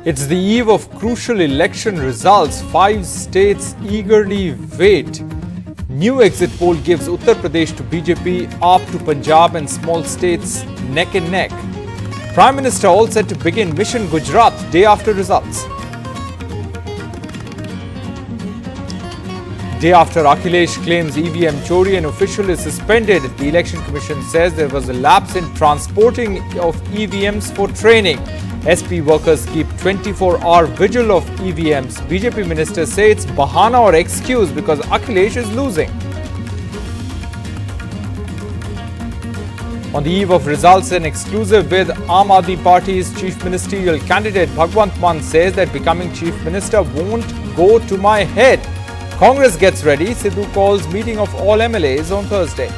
It's the eve of crucial election results. 5 states eagerly wait. New exit poll gives Uttar Pradesh to BJP, up to Punjab and small states neck and neck. Prime Minister all set to begin Mission Gujarat day after results. Day after Akhilesh claims EVM chori, an official is suspended. The Election Commission says there was a lapse in transporting of EVMs for training. SP workers keep 24-hour vigil of EVMs. BJP ministers say it's bahana or excuse because Akhilesh is losing. On the eve of results, an exclusive with Aam Aadmi Party's chief ministerial candidate Bhagwant Mann says that becoming chief minister won't go to my head. Congress gets ready. Sidhu calls meeting of all MLAs on Thursday.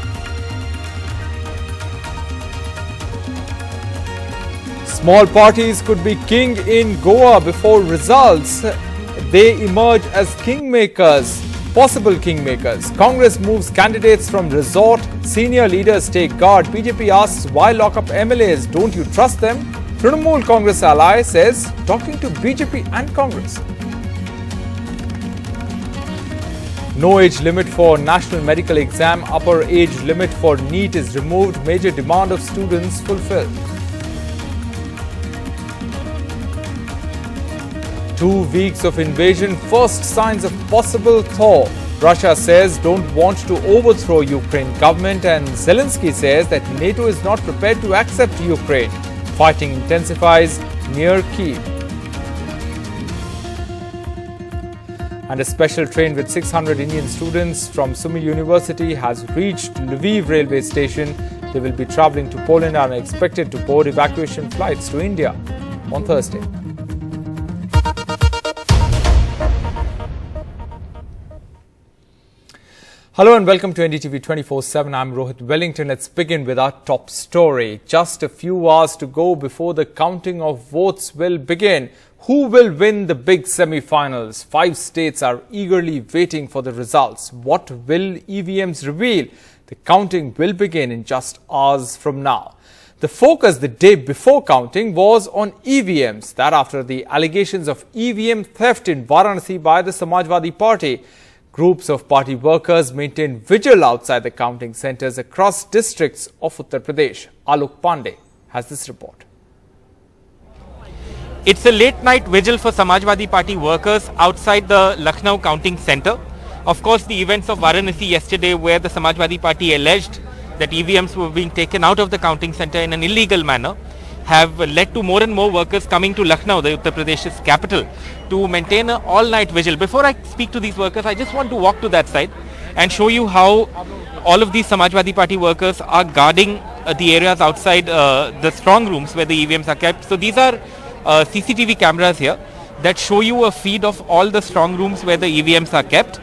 Small parties could be king in Goa before results. They emerge as kingmakers, possible kingmakers. Congress moves candidates from resort. Senior leaders take guard. BJP asks why lock up MLAs? Don't you trust them? Trinamool Congress ally says talking to BJP and Congress. No age limit for national medical exam. Upper age limit for NEET is removed. Major demand of students fulfilled. 2 weeks of invasion, first signs of possible thaw. Russia says don't want to overthrow Ukraine government, and Zelensky says that NATO is not prepared to accept Ukraine. Fighting intensifies near Kyiv. And a special train with 600 Indian students from Sumy University has reached Lviv railway station. They will be travelling to Poland and are expected to board evacuation flights to India on Thursday. Hello and welcome to NDTV 24/7. I'm Rohit Wellington. Let's begin with our top story. Just a few hours to go before the counting of votes will begin. Who will win the big semi-finals? 5 states are eagerly waiting for the results. What will EVMs reveal? The counting will begin in just hours from now. The focus the day before counting was on EVMs. That after the allegations of EVM theft in Varanasi by the Samajwadi Party. Groups of party workers maintained vigil outside the counting centres across districts of Uttar Pradesh. Alok Pandey has this report. It's a late night vigil for Samajwadi Party workers outside the Lucknow counting centre. Of course, the events of Varanasi yesterday, where the Samajwadi Party alleged that EVMs were being taken out of the counting centre in an illegal manner, have led to more and more workers coming to Lucknow, the Uttar Pradesh's capital, to maintain an all-night vigil. Before I speak to these workers, I just want to walk to that side and show you how all of these Samajwadi Party workers are guarding the areas outside the strong rooms where the EVMs are kept. So these are CCTV cameras here that show you a feed of all the strong rooms where the EVMs are kept.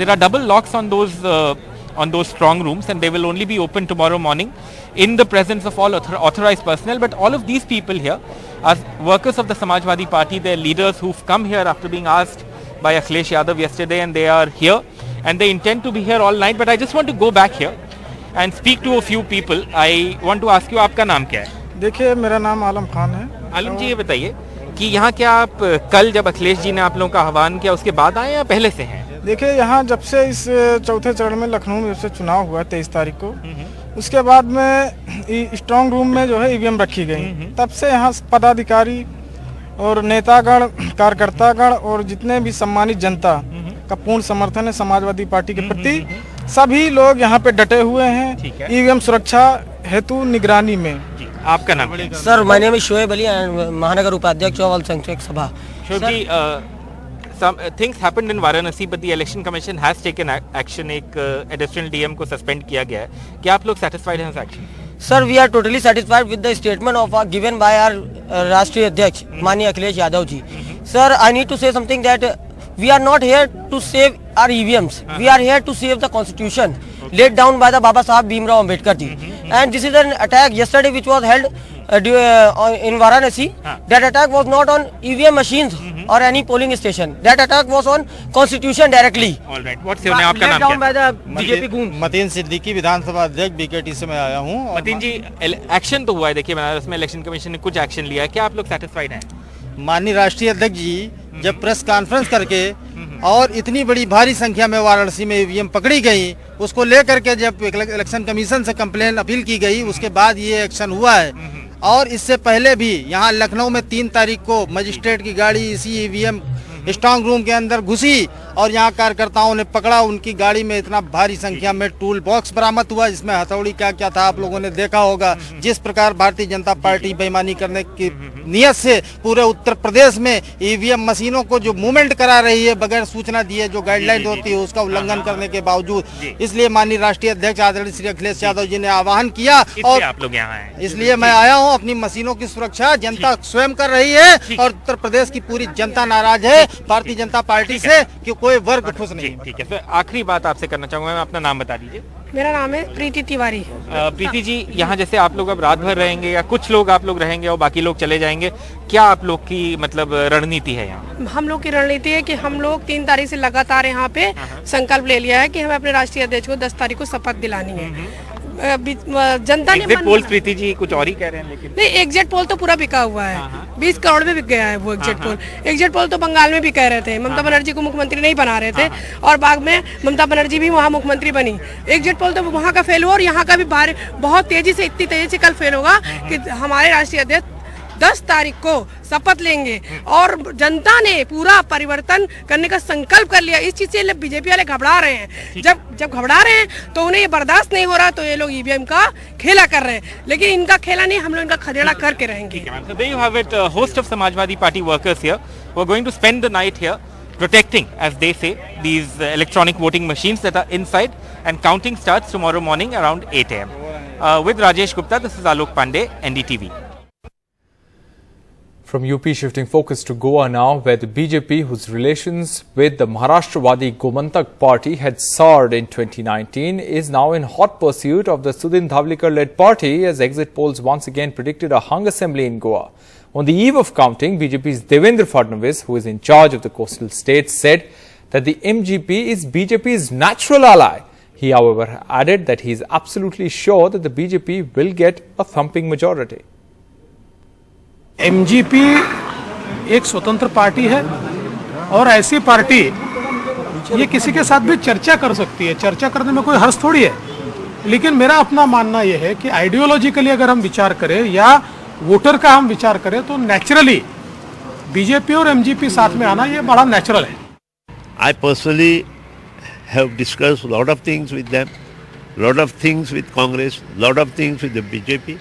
There are double locks on those strong rooms, and they will only be open tomorrow morning in the presence of all authorized personnel. But all of these people here are workers of the Samajwadi Party. They're leaders who've come here after being asked by Akhilesh Yadav yesterday, and they are here and they intend to be here all night. But I just want to go back here and speak to a few people. I want to ask you, आपका नाम क्या है? देखिए, मेरा नाम आलम खान है। आलम जी, ये बताइए कि यहाँ क्या आप कल जब अखिलेश जी ने आप लोगों का आह्वान किया उसके बाद आए या पहले से हैं? देखिए, यहाँ जब से इस चौथे चरण में लखनऊ में जब से चुनाव हुआ 23 तारीख को, उसके बाद में स्ट्रांग रूम में जो है ईवीएम रखी गई। तब से यहाँ पदाधिकारी और नेतागण, कार्यकर्तागण और जितने भी सम्मानित जनता का पूर्ण समर्थन है समाजवादी पार्टी के प्रति। सभी लोग यहाँ पे डटे हुए हैं ईवीएम सुरक्षा हेतु निगरानी में। आपका नाम? Sir, my name is Shoaib Ali, महानगर उपाध्यक्ष ऑल संक्षेप सभा। Some things happened in Varanasi, but the election commission has taken action. एक additional DM को suspend किया गया है। क्या आप लोग satisfied हैं इस action? Sir, we are totally satisfied with the statement of given by our राष्ट्रीय अध्यक्ष माननीय Akhilesh Yadav ji. Sir, I need to say something that we are not here to save our EVMs. We are here to save the constitution laid down by the Baba Sahab Bhimrao Ambedkar ji. And this is an attack yesterday which was held in Varanasi. That attack was not on EVM machines or any polling station. That attack was on constitution directly. All right. What's your name? आपका नाम क्या? Down by the BJP goon. Mateen Siddiqui, विधानसभा अध्यक्ष BKT से मैं आया हूँ। मतीन जी, action तो हुआ है, देखिए बनारस में इलेक्शन कमीशन ने कुछ एक्शन लिया है, क्या आप लोग सेटिस्फाइड हैं? माननीय राष्ट्रीय अध्यक्ष जी जब प्रेस कॉन्फ्रेंस करके और इतनी बड़ी भारी संख्या में वाराणसी में ईवीएम पकड़ी गई, उसको लेकर के जब इलेक्शन कमीशन से कंप्लेन अपील की गई, उसके बाद ये एक्शन हुआ है। और इससे पहले भी यहाँ लखनऊ में 3 तारीख को मजिस्ट्रेट की गाड़ी इसी ईवीएम स्ट्रांग रूम के अंदर घुसी और यहाँ कार्यकर्ताओं ने पकड़ा। उनकी गाड़ी में इतना भारी संख्या में टूल बॉक्स बरामद हुआ, जिसमें हथौड़ी क्या क्या था आप लोगों ने देखा होगा। जिस प्रकार भारतीय जनता पार्टी बेईमानी करने की नियत से पूरे उत्तर प्रदेश में ईवीएम मशीनों को जो मूवमेंट करा रही है बगैर सूचना दिए, जो गाइडलाइन होती है उसका उल्लंघन करने के बावजूद, इसलिए माननीय राष्ट्रीय अध्यक्ष आदरणीय श्री अखिलेश यादव जी ने आह्वान किया और आप लोग यहाँ आए, इसलिए मैं आया हूँ। अपनी मशीनों की सुरक्षा जनता स्वयं कर रही है और उत्तर प्रदेश की पूरी जनता नाराज है भारतीय जनता पार्टी से कि कोई वर्ग खुश नहीं। ठीक है सर, आखिरी बात आपसे करना चाहूंगा, मैं अपना नाम बता दीजिए। मेरा नाम है प्रीति तिवारी। प्रीति जी, यहाँ जैसे आप लोग अब रात भर रहेंगे या कुछ लोग आप लोग रहेंगे और बाकी लोग चले जाएंगे, क्या आप लोग की मतलब रणनीति है यहाँ? हम लोग की रणनीति है कि हम लोग 3 तारीख से लगातार यहाँ पे संकल्प ले लिया है कि हमें अपने राष्ट्रीय अध्यक्ष को 10 तारीख को शपथ दिलानी है। जनता ने एग्जिट पोल प्रीति जी कुछ और ही कह रहे हैं, लेकिन नहीं, एग्जिट पोल तो पूरा बिका हुआ है, 20 करोड़ में बिक गया है वो एग्जिट पोल। एग्जिट पोल तो बंगाल में भी कह रहे थे, ममता बनर्जी को मुख्यमंत्री नहीं बना रहे थे और बाद में ममता बनर्जी भी वहाँ मुख्यमंत्री बनी। एग्जिट पोल तो वहाँ का फेल हुआ और यहाँ का भी बहुत तेजी से, इतनी तेजी से कल फेल होगा कि हमारे राष्ट्रीय अध्यक्ष 10 तारीख को शपथ लेंगे और जनता ने पूरा परिवर्तन करने का संकल्प कर लिया। इस चीज से बीजेपी वाले घबरा रहे हैं। जब घबरा रहे हैं तो उन्हें ये बर्दाश्त नहीं हो रहा, तो ये लोग ईवीएम का खेला कर रहे हैं, लेकिन इनका खेला नहीं, हम लोग इनका खदेड़ा करके रहेंगे। So there you have it, a host of Samajwadi Party workers here who are going to spend the night here protecting, as they say, these electronic voting machines that are inside, and counting starts tomorrow morning around 8 a.m. With Rajesh Gupta, this is Alok Pandey, NDTV. From UP, shifting focus to Goa now, where the BJP, whose relations with the Maharashtra-Wadi Gomantak party had soured in 2019, is now in hot pursuit of the Sudhin Dhavlikar-led party, as exit polls once again predicted a hung assembly in Goa. On the eve of counting, BJP's Devendra Fadnavis, who is in charge of the coastal states, said that the MGP is BJP's natural ally. He, however, added that he is absolutely sure that the BJP will get a thumping majority. MGP एक स्वतंत्र party है और ऐसी party ये किसी के साथ भी चर्चा कर सकती है, चर्चा करने में कोई हर्ष थोड़ी है। लेकिन मेरा अपना मानना यह है कि आइडियोलॉजिकली अगर हम विचार करें या वोटर का हम विचार करें तो नेचुरली बीजेपी और एमजीपी साथ में आना ये बड़ा नेचुरल है। I personally have discussed a lot of things with them, lot of things with Congress, lot of things with the BJP.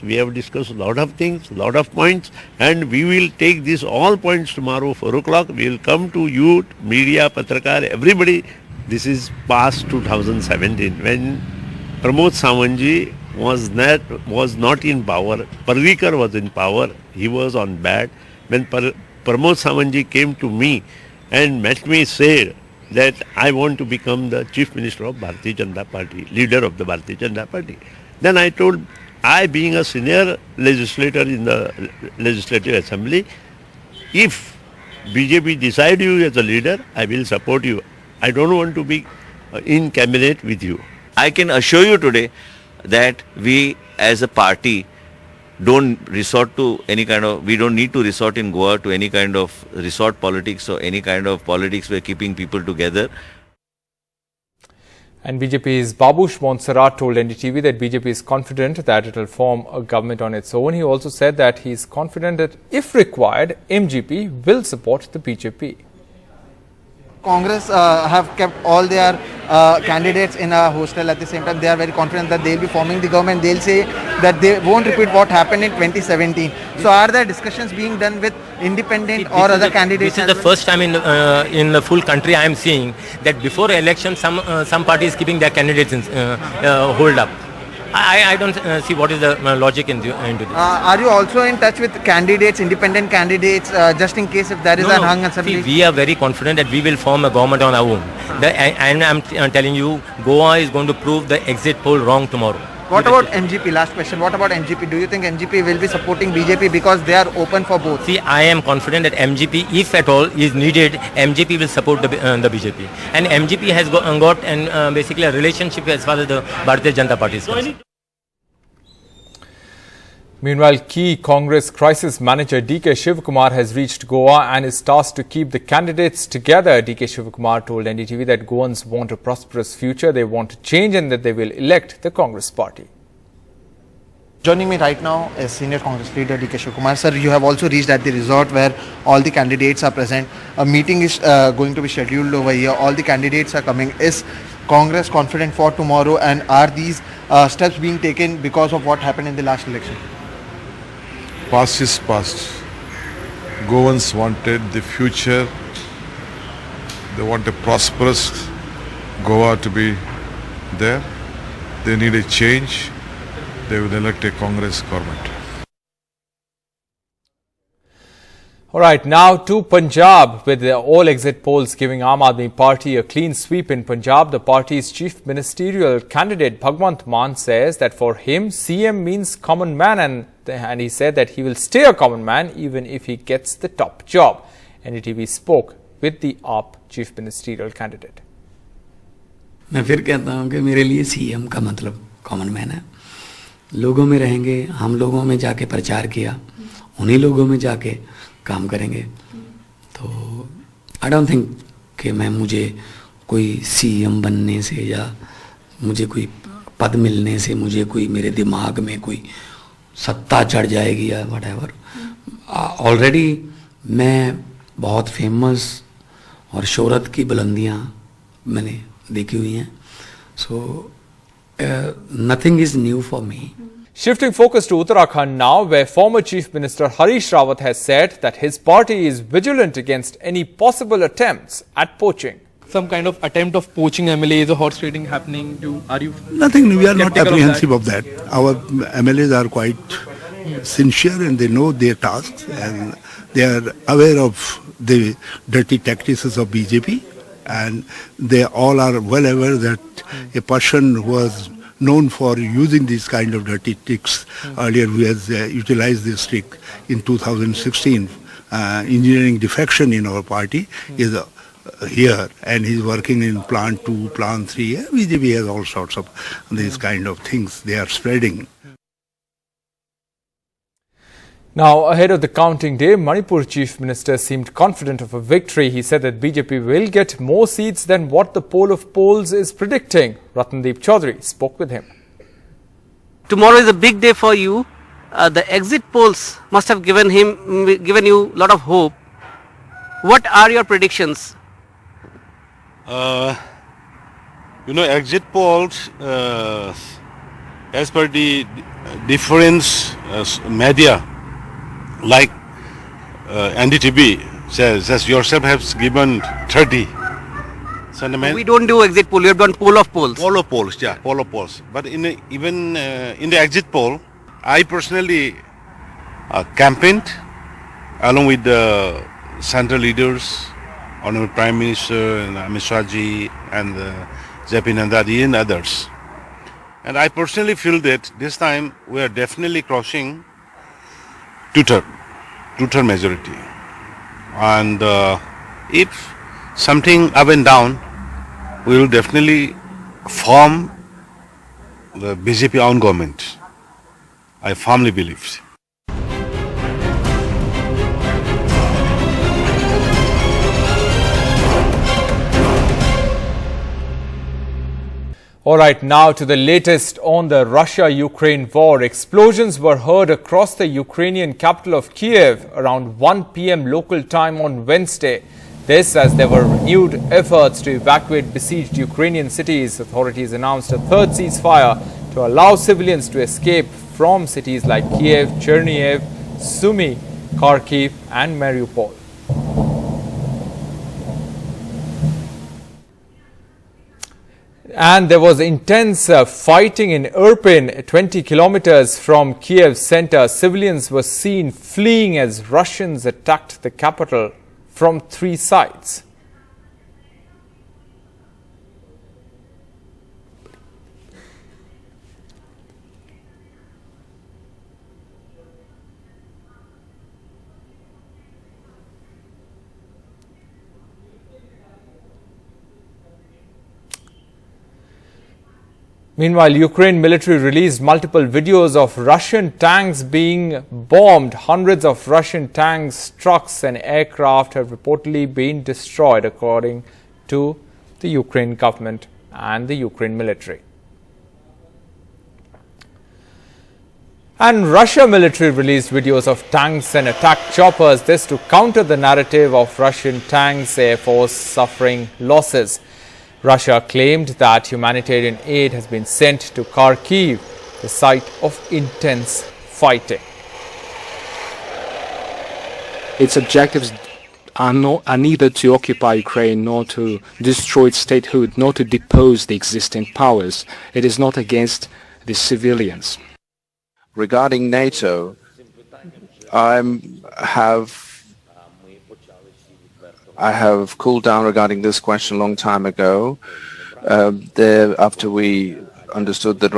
We have discussed a lot of things, lot of points, and we will take these all points tomorrow 4 o'clock. We will come to you, media, Patrakar, everybody. This is past 2017 when Pramod Sawantji was not in power. Parrikar was in power. He was on bad. When Pramod Sawantji came to me and met me, said that I want to become the Chief Minister of Bharatiya Janata Party, leader of the Bharatiya Janata Party. Then I told, I being a senior legislator in the Legislative Assembly, if BJP decide you as a leader, I will support you. I don't want to be in cabinet with you. I can assure you today that we as a party don't resort to any kind of, we don't need to resort in Goa to any kind of resort politics or any kind of politics where keeping people together. And BJP's Babush Montserrat told NDTV that BJP is confident that it will form a government on its own. He also said that he is confident that if required, MGP will support the BJP. Congress have kept all their candidates in a hostel. At the same time, they are very confident that they will be forming the government. They will say that they won't repeat what happened in 2017. So are there discussions being done with independent or other candidates? This is the first time in the full country I am seeing that before election some parties keeping their candidates in, hold up. I don't see what is the logic into this. Are you also in touch with candidates, independent candidates, just in case if there is a hung assembly? See, we are very confident that we will form a government on our own. And I'm telling you, Goa is going to prove the exit poll wrong tomorrow. What about MGP? Last question. What about MGP? Do you think MGP will be supporting BJP because they are open for both? See, I am confident that MGP, if at all is needed, MGP will support the BJP. And MGP has got basically a relationship as far as the Bharatiya Janata Party is concerned. Meanwhile, key Congress crisis manager DK Shivakumar has reached Goa and is tasked to keep the candidates together. DK Shivakumar told NDTV that Goans want a prosperous future, they want to change and that they will elect the Congress party. Joining me right now is Senior Congress Leader DK Shivakumar. Sir, you have also reached at the resort where all the candidates are present. A meeting is going to be scheduled over here. All the candidates are coming. Is Congress confident for tomorrow, and are these steps being taken because of what happened in the last election? Past is past. Goans wanted the future. They want a prosperous Goa to be there. They need a change. They will elect a Congress government. All right, now to Punjab, with all exit polls giving Aam Aadmi Party a clean sweep in Punjab. The party's chief ministerial candidate Bhagwant Mann says that for him, CM means common man, and he said that he will stay a common man even if he gets the top job. NDTV spoke with the AAP chief ministerial candidate. मैं फिर कहता हूँ कि मेरे लिए CM का मतलब common man है. लोगों में रहेंगे, हम लोगों में जाके प्रचार किया, उन्हीं लोगों में जाके काम करेंगे. तो आई डोंट थिंक कि मुझे कोई सीएम बनने से या मुझे कोई पद मिलने से मुझे कोई मेरे दिमाग में कोई सत्ता चढ़ जाएगी या व्हाटएवर. ऑलरेडी मैं बहुत फेमस और शोहरत की बुलंदियां मैंने देखी हुई हैं. सो nothing is new for me. Shifting focus to Uttarakhand now, where former Chief Minister Harish Rawat has said that his party is vigilant against any possible attempts at poaching. Some kind of attempt of poaching MLAs or horse trading happening? Are you? Nothing. We are not apprehensive of that. Our MLAs are quite sincere and they know their tasks and they are aware of the dirty tactics of BJP, and they all are well aware that a person who was known for using these kind of dirty tricks earlier, who has utilized this trick in 2016, engineering defection in our party, is here, and he's working in plant 2, plant 3. BJP has all sorts of these kind of things they are spreading. Now, ahead of the counting day, Manipur Chief Minister seemed confident of a victory. He said that BJP will get more seats than what the poll of polls is predicting. Ratandeep Chaudhary spoke with him. Tomorrow is a big day for you. The exit polls must have given you a lot of hope. What are your predictions? Exit polls, as per the different media, like NDTV says yourself has given 30. We don't do exit poll, we have done poll of polls. Poll of polls, yeah, poll of polls. But even in the exit poll, I personally campaigned along with the central leaders, Honorable Prime Minister and Amit Shah ji and JP Nandadi and others. And I personally feel that this time we are definitely crossing two-third majority. And if something up and down, we will definitely form the BJP own government. I firmly believe. All right, now to the latest on the Russia-Ukraine war. Explosions were heard across the Ukrainian capital of Kiev around 1 p.m. local time on Wednesday. This as there were renewed efforts to evacuate besieged Ukrainian cities. Authorities announced a third ceasefire to allow civilians to escape from cities like Kiev, Chernihiv, Sumy, Kharkiv and Mariupol. And there was intense fighting in Irpin, 20 kilometers from Kiev center. Civilians were seen fleeing as Russians attacked the capital from 3 sides. Meanwhile, Ukraine military released multiple videos of Russian tanks being bombed. Hundreds of Russian tanks, trucks and aircraft have reportedly been destroyed, according to the Ukraine government and the Ukraine military. And Russia military released videos of tanks and attack choppers, this to counter the narrative of Russian tanks, Air Force suffering losses. Russia claimed that humanitarian aid has been sent to Kharkiv, the site of intense fighting. Its objectives are neither to occupy Ukraine nor to destroy its statehood, nor to depose the existing powers. It is not against the civilians. Regarding NATO, I have cooled down regarding this question a long time ago. After we understood that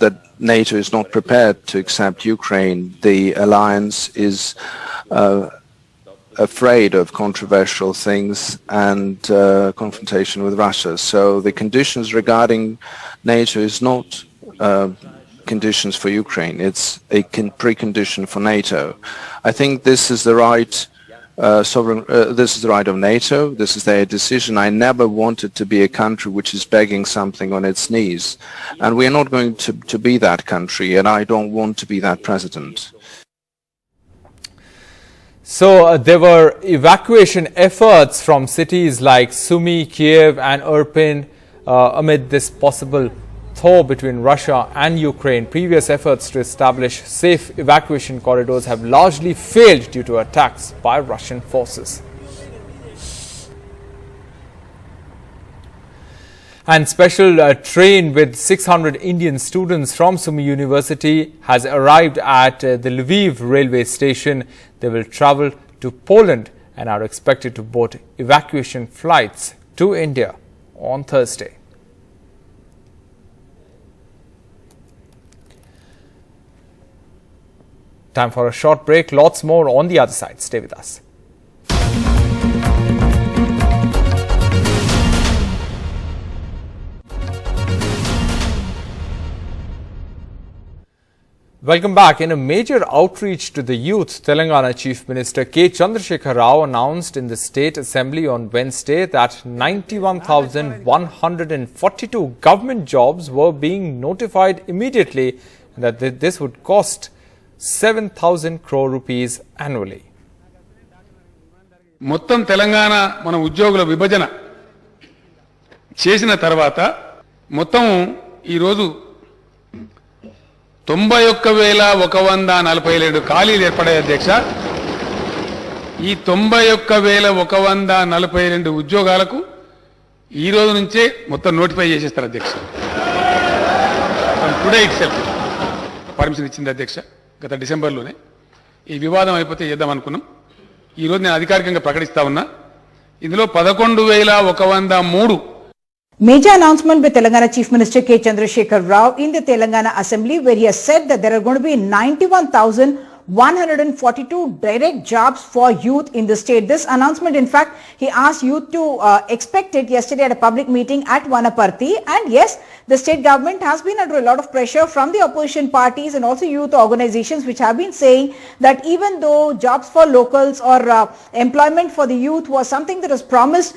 that NATO is not prepared to accept Ukraine, the alliance is afraid of controversial things and confrontation with Russia. So the conditions regarding NATO is not conditions for Ukraine. It's a precondition for NATO. I think this is the right this is the right of NATO. This is their decision. I never wanted to be a country which is begging something on its knees, and we are not going to be that country, and I don't want to be that president. So there were evacuation efforts from cities like Sumy, Kiev and Irpin amid this possible thaw between Russia and Ukraine. Previous efforts to establish safe evacuation corridors have largely failed due to attacks by Russian forces. And special train with 600 Indian students from Sumy University has arrived at the Lviv railway station. They will travel to Poland and are expected to board evacuation flights to India on Thursday. Time for a short break. Lots more on the other side. Stay with us. Welcome back. In a major outreach to the youth, Telangana Chief Minister K. Chandrasekhar Rao announced in the State Assembly on Wednesday that 91,142 government jobs were being notified immediately and that this would cost 7,000 crore rupees annually. మొత్తం తెలంగాణ మన ఉద్యోగుల విభజన చేసిన తర్వాత మొత్తం ఈ రోజు 91,147 ఖాళీలు ఏర్పడాయి అధ్యక్ష. ఈ 91,142 ఉద్యోగాలకు ఈ రోజు నుంచే మొత్తం నోటిఫై చేసేస్తారు అధ్యక్ష. టుడే ఇట్సెల్ఫ్ పర్మిషన్ ఇచ్చింది అధ్యక్ష. గత డిసెంబర్లోనే ఈ వివాదం అయిపోతే చేద్దాం అనుకున్నాం. ఈ రోజు నేను అధికారికంగా ప్రకటిస్తా ఉన్నా. ఇందులో 11,103 Major announcement by Telangana Chief Minister K. Chandrasekhar Rao in the Telangana Assembly, where he has said that there are going to be 91,142 direct jobs for youth in the state. This announcement, in fact, he asked youth to expect it yesterday at a public meeting at Vanaparthi. And yes, the state government has been under a lot of pressure from the opposition parties and also youth organizations, which have been saying that even though jobs for locals or employment for the youth was something that was promised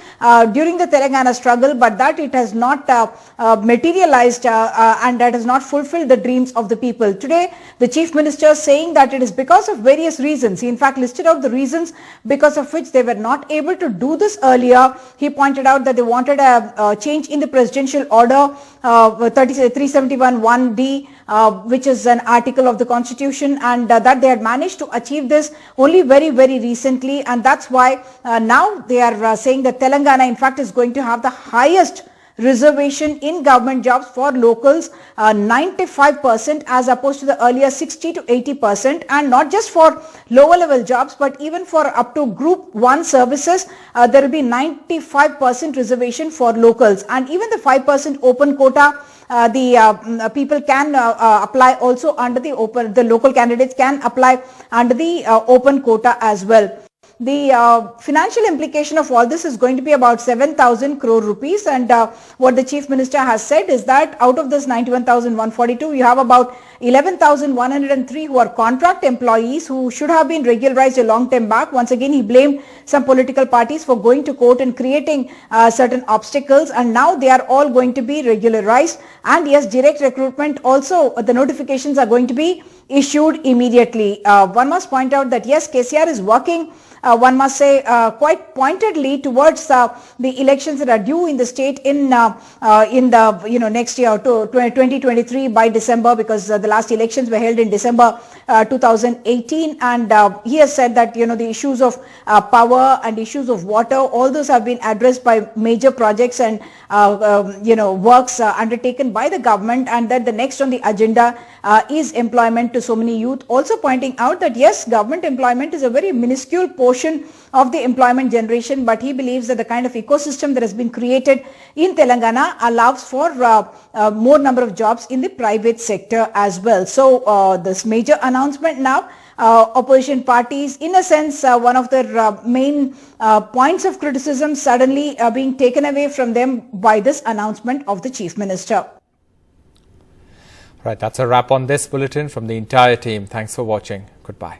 during the Telangana struggle, but that it has not materialized and that has not fulfilled the dreams of the people. Today, the Chief Minister saying that it is because of various reasons. He in fact listed out the reasons because of which they were not able to do this earlier. He pointed out that they wanted a change in the presidential order 371(1)(d), which is an article of the constitution, and that they had managed to achieve this only very, very recently. And that's why now they are saying that Telangana in fact is going to have the highest reservation in government jobs for locals, 95% as opposed to the earlier 60 to 80%, and not just for lower level jobs but even for up to group 1 services there will be 95% reservation for locals, and even the 5% open quota the people can apply also under the local candidates can apply under the open quota as well. the financial implication of all this is going to be about 7,000 crore rupees. And what the Chief Minister has said is that out of this 91,142, you have about 11,103 who are contract employees who should have been regularized a long time back. Once again, he blamed some political parties for going to court and creating certain obstacles, and now they are all going to be regularized. And yes, direct recruitment also, the notifications are going to be issued immediately. One must point out that yes, KCR is working, one must say, quite pointedly towards the elections that are due in the state in the next year, 2023 by December, because the last elections were held in December 2018, and he has said that the issues of power and issues of water, all those have been addressed by major projects and works undertaken by the government, and that the next on the agenda is employment to so many youth. Also pointing out that yes, government employment is a very minuscule portion of the employment generation, but he believes that the kind of ecosystem that has been created in Telangana allows for more number of jobs in the private sector as well. So this major announcement now, opposition parties, in a sense, one of their main points of criticism suddenly being taken away from them by this announcement of the Chief Minister. Right, that's a wrap on this bulletin from the entire team. Thanks for watching. Goodbye.